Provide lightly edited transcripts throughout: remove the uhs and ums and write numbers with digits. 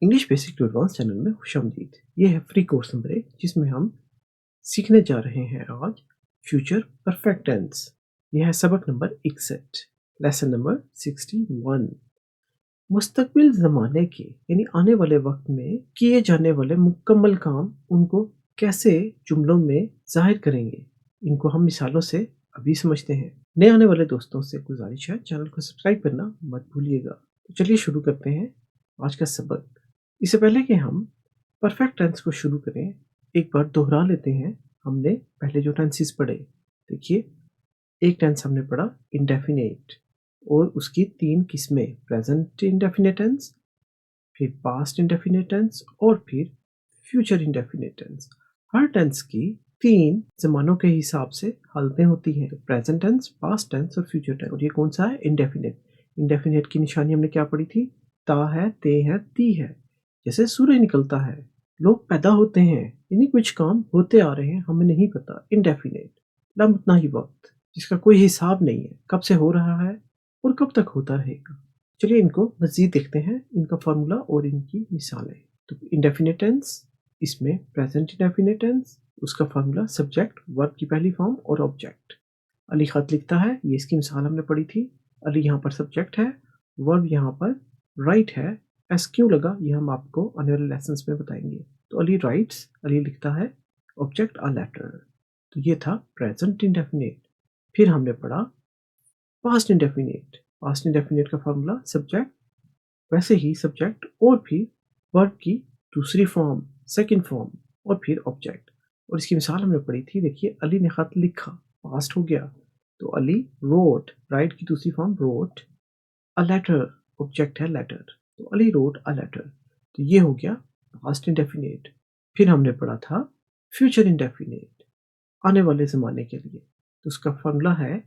English basic to advance channel में खुशामदीद। ये है फ्री कोर्स नंबर 1 जिसमें हम सीखने जा रहे हैं आज फ्यूचर परफेक्ट टेंस। यह है सबक नंबर 61, लेसन नंबर 61। मुस्तकबिल ज़माने के यानी आने वाले वक्त में किए जाने वाले मुकम्मल काम उनको कैसे जुमलों में ज़ाहिर करेंगे, इनको हम मिसालों से अभी समझते हैं। नए आने वाले दोस्तों से गुजारिश है चैनल को सब्सक्राइब करना मत भूलिएगा। तो चलिए शुरू करते हैं आज का सबक। इससे पहले कि हम परफेक्ट टेंस को शुरू करें, एक बार दोहरा लेते हैं हमने पहले जो टेंसेस पढ़े। देखिए, एक टेंस हमने पढ़ा इंडेफिनेट और उसकी 3 किस्में, प्रेजेंट इंडेफिनेट टेंस, फिर पास्ट इंडेफिनेट टेंस और फिर फ्यूचर इंडेफिनेट टेंस। हर टेंस की 3 ज़मानों के हिसाब से हालतें होती हैं, प्रेजेंट टेंस, पास्ट टेंस और फ्यूचर टेंस। और ये कौन सा है? इंडेफिनेट। इंडेफिनेट की निशानी हमने क्या पढ़ी थी? ता है, ते है, ती है। जैसे सूरज निकलता है, लोग पैदा होते हैं, यानी कुछ काम होते आ रहे हैं, हमें नहीं पता। इंडेफिनेट लम्बना ही वक्त जिसका कोई हिसाब नहीं है, कब से हो रहा है और कब तक होता रहेगा। चलिए इनको मज़ीद देखते हैं, इनका फार्मूला और इनकी मिसालें। तो इंडेफिनेट टेंस, इसमें प्रेजेंट इंडेफिनेट टेंस, उसका फार्मूला सब्जेक्ट, वर्ब की पहली फॉर्म और ऑब्जेक्ट। अली खत लिखता है, ये इसकी मिसाल हमने पढ़ी थी। अली यहाँ पर सब्जेक्ट है, वर्ब यहाँ पर राइट है। एस क्यों लगा ये हम आपको आने वाले लेसन्स में बताएंगे। तो अली राइट्स, अली लिखता है, ऑब्जेक्ट अ लेटर। तो ये था प्रेजेंट इंडेफिनेट। फिर हमने पढ़ा पास्ट इंडेफिनेट। पास्ट इंडेफिनेट का फार्मूला सब्जेक्ट, वैसे ही सब्जेक्ट और फिर वर्ब की दूसरी फॉर्म, सेकंड फॉर्म और फिर ऑब्जेक्ट। और इसकी मिसाल हमने पढ़ी थी। देखिए, अली ने खत लिखा, पास्ट हो गया। तो अली रोट, राइट की दूसरी form wrote a letter, object है लेटर। तो अली रोट अ लेटर। तो ये हो गया पास्ट इंडेफिनेट। फिर हमने पढ़ा था फ्यूचर इंडेफिनेट, आने वाले ज़माने के लिए। तो उसका फॉर्मूला है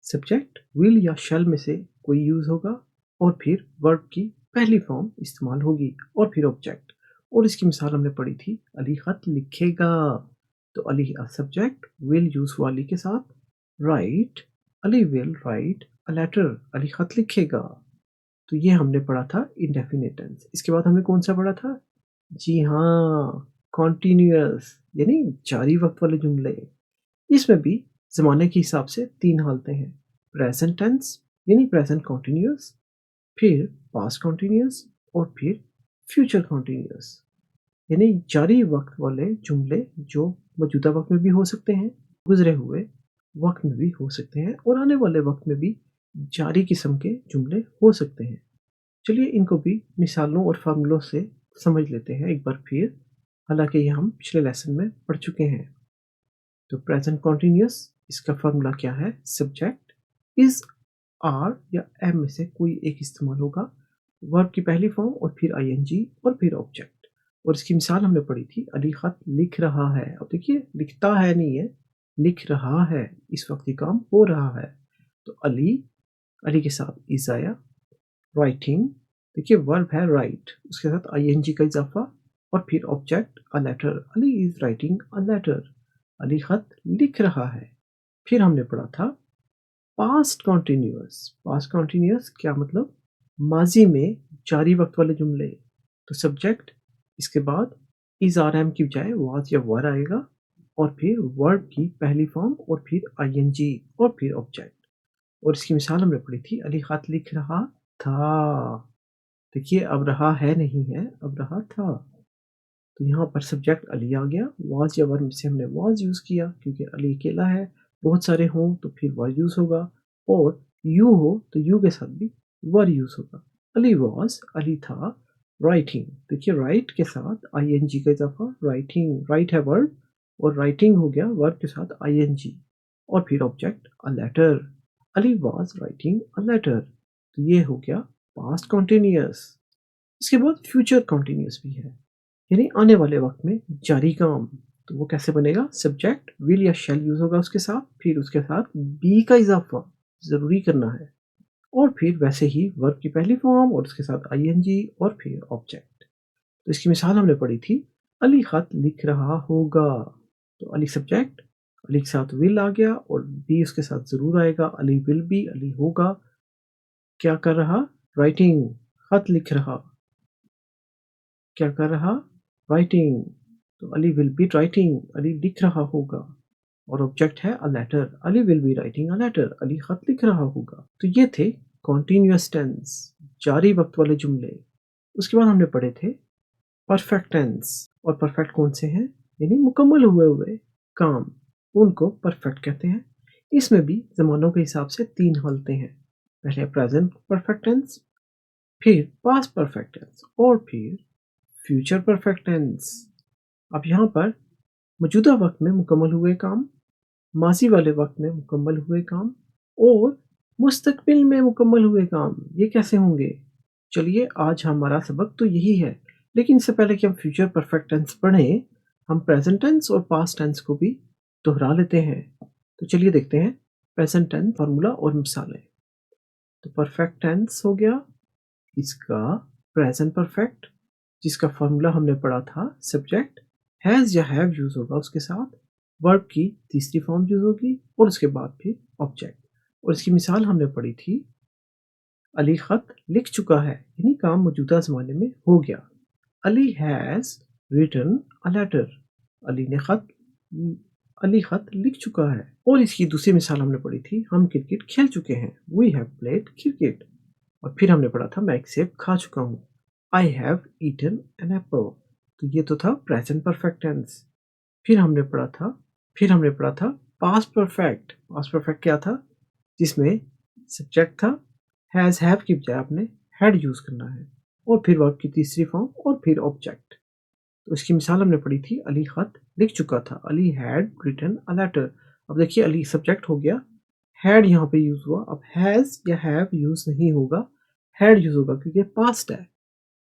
सब्जेक्ट विल या शैल में से कोई यूज़ होगा और फिर वर्ब की पहली फॉर्म इस्तेमाल होगी और फिर ऑब्जेक्ट। और इसकी मिसाल हमने पढ़ी थी, अली खत लिखेगा। तो अली सब्जेक्ट, विल यूज़ हुआ अली के साथ, write, Ali will write a letter, Ali खत लिखेगा। तो ये हमने पढ़ा था इंडेफिनिट टेंस। इसके बाद हमने कौन सा पढ़ा था? जी हाँ, कॉन्टिन्यूअस यानी जारी वक्त वाले जुमले। इसमें भी ज़माने के हिसाब से 3 हालतें हैं, प्रेजेंट टेंस यानी प्रेजेंट कॉन्टिन्यूअस, फिर पास्ट कॉन्टिन्यूअस और फिर फ्यूचर कॉन्टिन्यूअस। यानी जारी वक्त वाले जुमले जो मौजूदा वक्त में भी हो सकते हैं, गुजरे हुए वक्त में भी हो सकते हैं और आने वाले वक्त में भी जारी किस्म के जुमले हो सकते हैं। चलिए इनको भी मिसालों और फार्मूलों से समझ लेते हैं एक बार फिर, हालांकि ये हम पिछले लेसन में पढ़ चुके हैं। तो प्रेजेंट कॉन्टिन्यूअस, इसका फार्मूला क्या है? सब्जेक्ट इज, आर या एम में से कोई एक इस्तेमाल होगा, वर्ब की पहली फॉर्म और फिर आईएनजी और फिर ऑब्जेक्ट। और इसकी मिसाल हमने पढ़ी थी, अली खत लिख रहा है। अब देखिए, लिखता है नहीं है, लिख रहा है, इस वक्त ये काम हो रहा है। तो अली, अली के साथ इज आया, राइटिंग, देखिए वर्ब है राइट, उसके साथ आईएनजी का इजाफा और फिर object a letter, Ali is writing a letter, Ali खत लिख रहा है। फिर हमने पढ़ा था पास्ट कॉन्टिन्यूअस। पास्ट कॉन्टिन्यूअस क्या मतलब? माजी में जारी वक्त वाले जुमले। तो सब्जेक्ट, इसके बाद इज आर एम की बजाय वाज या वर आएगा और फिर वर्ब की पहली फॉर्म और फिर आईएनजी और फिर ऑब्जेक्ट। और इसकी मिसाल हमने पढ़ी थी, अली खत लिख रहा था। देखिए, अब रहा है नहीं है, अब रहा था। तो यहाँ पर सब्जेक्ट अली आ गया, वाज या वर में से हमने वाज यूज़ किया क्योंकि अली अकेला है, बहुत सारे हों तो फिर वर यूज़ होगा, और यू हो तो यू के साथ भी वर यूज़ होगा। अली वाज, अली था, राइटिंग, देखिए राइट के साथ आईएनजी का इजाफा, राइटिंग, राइट है वर्ब और राइटिंग हो गया वर्ब के साथ आईएनजी और फिर object a letter, Ali was writing a letter. तो ये हो गया पास्ट कॉन्टिन्यूअस। इसके बाद फ्यूचर कॉन्टिन्यूअस भी है, यानी आने वाले वक्त में जारी काम। तो वो कैसे बनेगा? सब्जेक्ट विल या शैल यूज होगा उसके साथ, फिर उसके साथ बी का इजाफा जरूरी करना है और फिर वैसे ही वर्ब की पहली फॉर्म और उसके साथ आईएनजी और फिर ऑब्जेक्ट। तो इसकी मिसाल हमने पढ़ी थी, अली खत लिख रहा होगा। तो अली सब्जेक्ट, अली के साथ विल आ गया और बी उसके साथ जरूर आएगा, अली विल बी, अली होगा क्या कर रहा? राइटिंग, खत लिख रहा। क्या कर रहा? राइटिंग। तो Ali will be writing, Ali लिख रहा होगा। और ऑब्जेक्ट है a letter, Ali will be writing a letter, Ali खत लिख रहा होगा। तो ये थे कॉन्टिन्यूअस टेंस, जारी वक्त वाले जुमले। उसके बाद हमने पढ़े थे परफेक्ट टेंस। और परफेक्ट कौन से हैं? यानी मुकम्मल हुए हुए काम, उनको परफेक्ट कहते हैं। इसमें भी ज़मानों के हिसाब से 3 हालतें हैं। पहले प्रेजेंट परफेक्ट टेंस, फिर पास्ट परफेक्ट टेंस और फिर फ्यूचर परफेक्ट टेंस। अब यहाँ पर मौजूदा वक्त में मुकम्मल हुए काम, माजी वाले वक्त में मुकम्मल हुए काम और मुस्तकबिल में मुकम्मल हुए काम, ये कैसे होंगे? चलिए आज हमारा सबक तो यही है, लेकिन इससे पहले कि हम फ्यूचर परफेक्ट टेंस पढ़ें, हम प्रेजेंट टेंस और पास्ट टेंस को भी दोहरा लेते हैं। तो चलिए देखते हैं प्रेजेंट टेंस फार्मूला और मिसालें। तो परफेक्ट टेंस हो गया इसका प्रेजेंट परफेक्ट, जिसका फॉर्मूला हमने पढ़ा था सब्जेक्ट हैज़ या हैव यूज होगा, उसके साथ वर्ब की तीसरी फॉर्म यूज होगी और उसके बाद फिर ऑब्जेक्ट। और इसकी मिसाल हमने पढ़ी थी अली खत लिख चुका है, यानी काम मौजूदा ज़माने में हो गया। Ali has written a letter, Ali ने खत अली खत लिख चुका है। और इसकी दूसरी मिसाल हमने पढ़ी थी हम क्रिकेट खेल चुके हैं, वी हैव प्लेड क्रिकेट। और फिर हमने पढ़ा था मैं एक सेब खा चुका हूँ, I have eaten an apple. तो ये तो था प्रेजेंट परफेक्ट टेंस। फिर हमने पढ़ा था पास्ट परफेक्ट। पास्ट परफेक्ट क्या था? जिसमें सब्जेक्ट था, हैज़ हैव की बजाय आपने हैड यूज करना है और फिर वर्ब की तीसरी फॉर्म और फिर ऑब्जेक्ट। तो इसकी मिसाल हमने पढ़ी थी अली खत लिख चुका था, Ali had written a letter. अब देखिए अली सब्जेक्ट हो गया, हैड यहाँ पे यूज हुआ। अब हैज या हैव यूज नहीं होगा, हैड यूज होगा क्योंकि पास्ट है।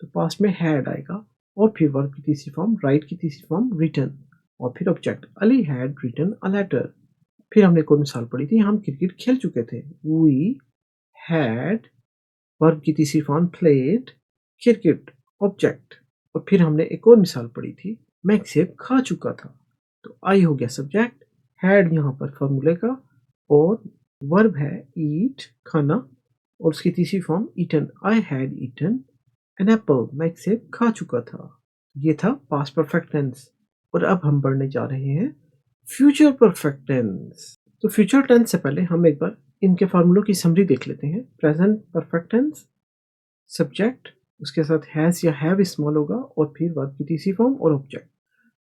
तो पास्ट में हैड आएगा और फिर वर्ब की तीसरी फॉर्म, राइट की तीसरी फॉर्म रिटन और फिर object, Ali had written a letter. फिर हमने एक और मिसाल पढ़ी थी हम क्रिकेट खेल चुके थे, वी हैड वर्ब की तीसरी फॉर्म प्लेड क्रिकेट ऑब्जेक्ट। और फिर हमने एक और मिसाल पढ़ी थी मैं एक सेब खा चुका था। तो आई हो गया सब्जेक्ट, हैड यहाँ पर फॉर्मूले का और वर्ब है ईट खाना और उसकी तीसरी form eaten, I had eaten an apple, मैं एक सेब खा चुका था। ये था पास्ट परफेक्ट टेंस। और अब हम पढ़ने जा रहे हैं फ्यूचर परफेक्ट टेंस। तो फ्यूचर टेंस से पहले हम एक बार इनके फार्मूलों की समरी देख लेते हैं। प्रेजेंट परफेक्ट टेंस, सब्जेक्ट उसके साथ हैज़ या हैव इस्तेमाल होगा और फिर वर्ब की तीसरी फॉर्म और ऑब्जेक्ट।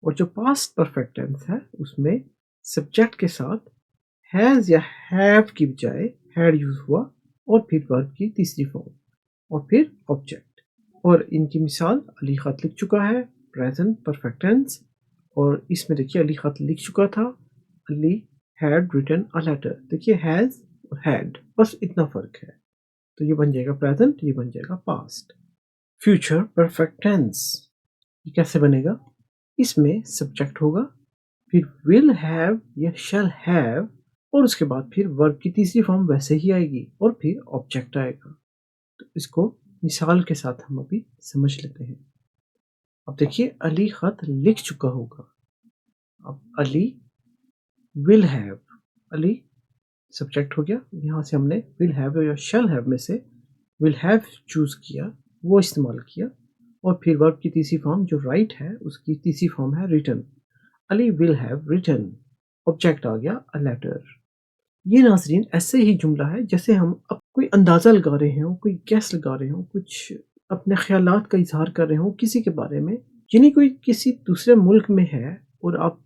और जो पास्ट परफेक्ट टेंस है उसमें सब्जेक्ट के साथ हैज़ या हैव की बजाय हैड यूज हुआ और फिर वर्ब की तीसरी फॉर्म और फिर ऑब्जेक्ट। और इनकी मिसाल अली खत लिख चुका है प्रेजेंट परफेक्ट टेंस, और इसमें देखिए अली खत लिख चुका था, Ali had written a letter. देखिए हैज़ और हैड, बस इतना फर्क है। तो ये बन जाएगा प्रेजेंट, ये बन जाएगा पास्ट। फ्यूचर परफेक्ट टेंस ये कैसे बनेगा? इसमें सब्जेक्ट होगा, फिर विल हैव या शैल हैव और उसके बाद फिर वर्ब की तीसरी फॉर्म वैसे ही आएगी और फिर ऑब्जेक्ट आएगा। तो इसको मिसाल के साथ हम अभी समझ लेते हैं। अब देखिए अली खत लिख चुका होगा। अब Ali will have, Ali subject हो गया, यहाँ से हमने विल हैव या शैल हैव में से विल हैव चूज किया, वो इस्तेमाल किया और फिर वर्ब की तीसरी फॉर्म जो राइट है उसकी तीसरी फॉर्म है written, Ali will have written, object आ गया अ लेटर। ये नाज़रीन ऐसे ही जुमला है जैसे हम अब कोई अंदाज़ा लगा रहे हों, कोई गैस लगा रहे हों, कुछ अपने ख़्यालात का इज़हार कर रहे हों किसी के बारे में। यानी कोई किसी दूसरे मुल्क में है और आप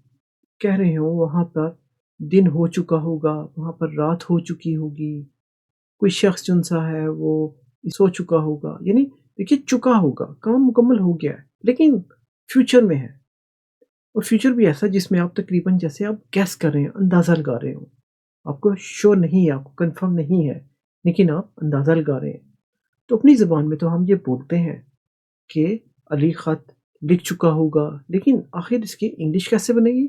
कह रहे हो वहाँ पर दिन हो चुका होगा, वहाँ पर रात हो चुकी होगी, कोई शख्स जो-सा है वो सो चुका होगा, यानी देखिए चुका होगा, काम मुकम्मल हो गया है, लेकिन फ्यूचर में है। और फ्यूचर भी ऐसा जिसमें आप तकरीबन जैसे आप गेस कर रहे हैं, अंदाज़ा लगा रहे हो। आपको श्योर नहीं है, आपको कंफर्म नहीं है, लेकिन आप अंदाज़ा लगा रहे हैं। तो अपनी ज़बान में तो हम ये बोलते हैं कि अली ख़त लिख चुका होगा, लेकिन आखिर इसकी इंग्लिश कैसे बनेगी?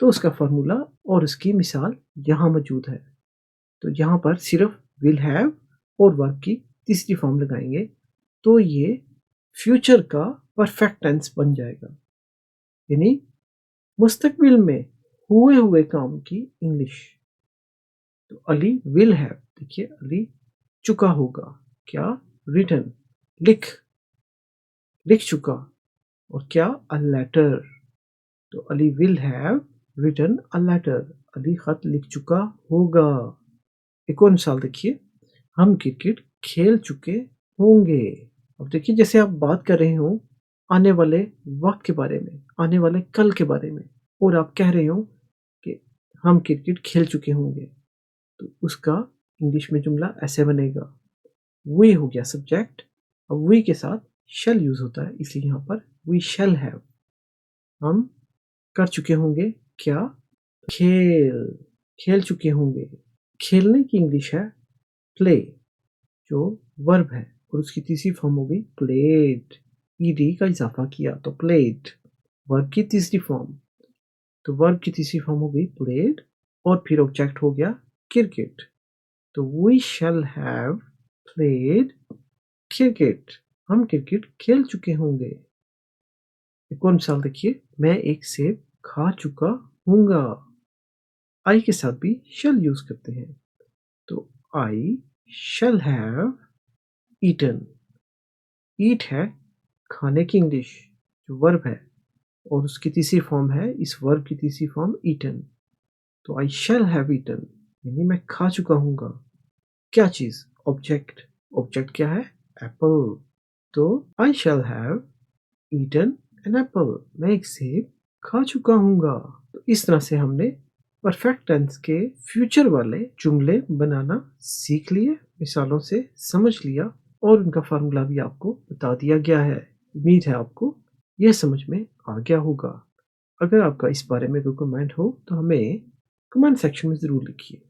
तो उसका फ़ॉर्मूला और उसकी मिसाल यहाँ मौजूद है। तो यहाँ पर सिर्फ विल हैव और वर्ब की तीसरी फॉर्म लगाएंगे तो ये फ्यूचर का परफेक्ट टेंस बन जाएगा, यानी मुस्तकबिल में हुए हुए काम की इंग्लिश। तो अली विल हैव, देखिए अली चुका होगा, क्या? रिटन लिख लिख चुका, और क्या, अ लेटर। तो Ali will have written a letter, Ali खत लिख चुका होगा। एक और मिसाल देखिए, हम क्रिकेट खेल चुके होंगे। अब देखिए जैसे आप बात कर रहे हो आने वाले वक्त के बारे में, आने वाले कल के बारे में, और आप कह रहे हो कि हम क्रिकेट खेल चुके होंगे, तो उसका इंग्लिश में जुमला ऐसे बनेगा। वी हो गया सब्जेक्ट, अब वी के साथ शैल यूज होता है, इसलिए यहाँ पर वी शैल हैव। हम कर चुके होंगे क्या, खेल, खेल चुके होंगे। खेलने की इंग्लिश है प्ले, जो वर्ब है, और उसकी तीसरी फॉर्म होगी प्लेड। ईडी का इजाफा किया तो प्लेड, वर्ब की तीसरी फॉर्म। तो वर्ब की तीसरी फॉर्म होगी प्लेड, और फिर ऑब्जेक्ट हो गया क्रिकेट। तो we shall have played cricket, हम क्रिकेट खेल चुके होंगे। एक और मिसाल देखिए, मैं एक सेब खा चुका हूँगा। आई के साथ भी शैल यूज करते हैं, तो आई शैल हैव ईटन। ईट है खाने की इंग्लिश, जो वर्ब है, और उसकी तीसरी फॉर्म है, इस वर्ब की तीसरी फॉर्म ईटन। तो आई शैल हैव ईटन, यानी मैं खा चुका हूँगा। क्या चीज, ऑब्जेक्ट। ऑब्जेक्ट क्या है, एप्पल। तो I shall have eaten an apple, मैं एक सेब खा चुका हूँगा। तो इस तरह से हमने परफेक्ट टेंस के फ्यूचर वाले जुमले बनाना सीख लिए, मिसालों से समझ लिया, और उनका फार्मूला भी आपको बता दिया गया है। उम्मीद है आपको यह समझ में आ गया होगा। अगर आपका इस बारे में कोई कमेंट हो तो हमें कमेंट सेक्शन में ज़रूर लिखिए।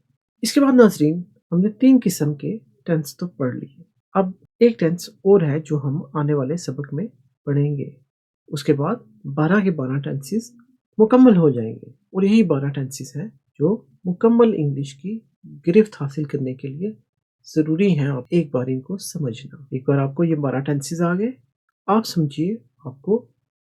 इसके बाद नाजरीन, हमने 3 किस्म के टेंस तो पढ़ लिए। अब एक टेंस और है जो हम आने वाले सबक में पढ़ेंगे। उसके बाद 12 के 12 टेंसेस मुकम्मल हो जाएंगे, और यही 12 टेंसेस हैं जो मुकम्मल इंग्लिश की गिरफ्त हासिल करने के लिए ज़रूरी हैं। आप एक बार इनको समझना। एक बार आपको ये 12 टेंसेस आ गए, आप समझिए आपको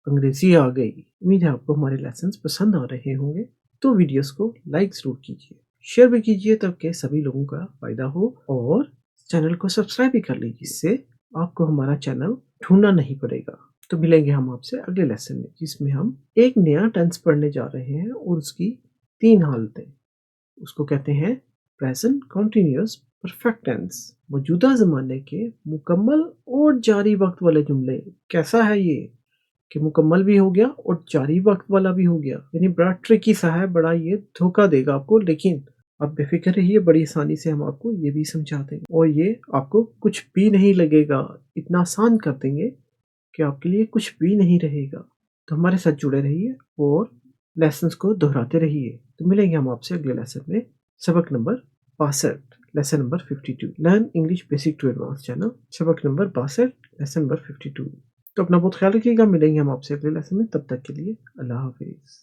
अंग्रेजी आ गई। उम्मीद है आपको हमारे लेसन्स पसंद आ रहे होंगे। तो वीडियोस को लाइक ज़रूर कीजिए, शेयर भी कीजिए, ताकि सभी लोगों का फ़ायदा हो, और चैनल को सब्सक्राइब भी कर लीजिए, जिससे आपको हमारा चैनल ढूंढना नहीं पड़ेगा। तो मिलेंगे हम आपसे अगले लेसन में, जिसमें हम एक नया टेंस पढ़ने जा रहे हैं, और उसकी 3 हालतें। उसको कहते हैं प्रेजेंट कॉन्टिन्यूअस परफेक्ट टेंस, मौजूदा ज़माने के मुकम्मल और जारी वक्त वाले जुमले। कैसा है ये कि मुकम्मल भी हो गया और जारी वक्त वाला भी हो गया, यानी बड़ा ट्रिकी सा है, बड़ा ये धोखा देगा आपको, लेकिन आप बेफिक्र रहिए, बड़ी आसानी से हम आपको ये भी समझा देंगे, और ये आपको कुछ भी नहीं लगेगा। इतना आसान कर देंगे कि आपके लिए कुछ भी नहीं रहेगा। तो हमारे साथ जुड़े रहिए और लेसन्स को दोहराते रहिए। तो मिलेंगे हम आपसे अगले लेसन में, सबक number 62, lesson number 52, learn English basic to advance channel, सबक नंबर 62, लेसन नंबर 52। तो अपना बहुत ख्याल रखिएगा। मिलेंगे हम आपसे अगले लेसन में, तब तक के लिए अल्लाह हाफिज़।